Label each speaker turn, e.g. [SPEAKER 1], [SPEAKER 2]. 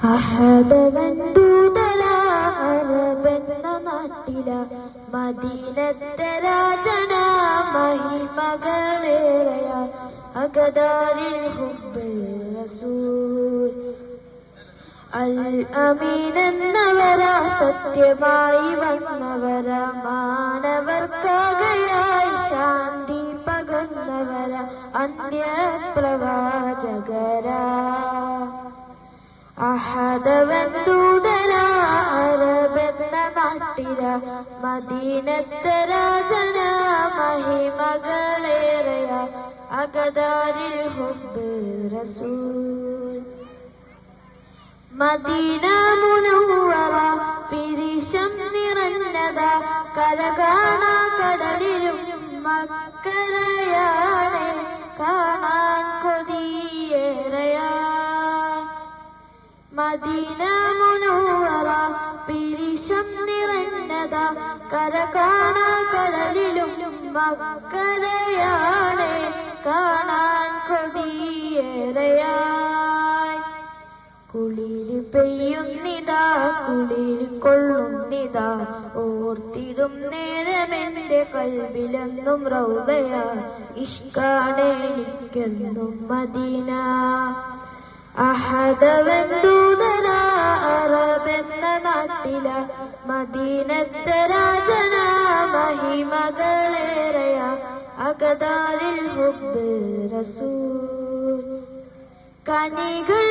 [SPEAKER 1] അഹദവൻ ദൂതല അറബെന്ന നാട്ടില മദീനത്തെ രാജന മഹിമകളേറയ അഗദാരിൽ ഹുബ്ബ് റസൂൽ അൽ അമീൻ എന്നവര സത്യമായി വന്നവര മാനവർക്കാകയായി ശാന്തി പകർന്നവര അന്ത്യപ്രവാചകരാ അഹദവൻ ദൂതല അറബെന്ന നാട്ടില മദീനത്തെ രാജന മഹിമകളേറയ അഗദാരിൽ ഹുബ്ബ് റസൂൽ മദീന മുനവ്വറ പിരിശം നിറഞ്ഞത കലകാണ കടലിലും മക്കരയാണ് കാണാൻ കൊതിയേറയാ മദീന മുനവ്വറ പിരിശം നിറഞ്ഞത കലകാണ കടലിലും മക്കരയാണ് കാണാൻ കൊതിയേറയായി കുളിര് പെയ്യുന്നിതാ കുളിര് കൊള്ളുന്നിതാ ഓർത്തിടും നേരമെന്റെ കൽബിലെന്നും റൗദയ ഇഷ്കാണെനിക്കെന്നും മദീന അഹദവൻ ദൂതല അറബെന്ന നാട്ടില മദീനത്തെ രാജന മഹിമകളേറയ അഗദാരിൽ ഹുബ്ബ് റസൂൽ കണികൾ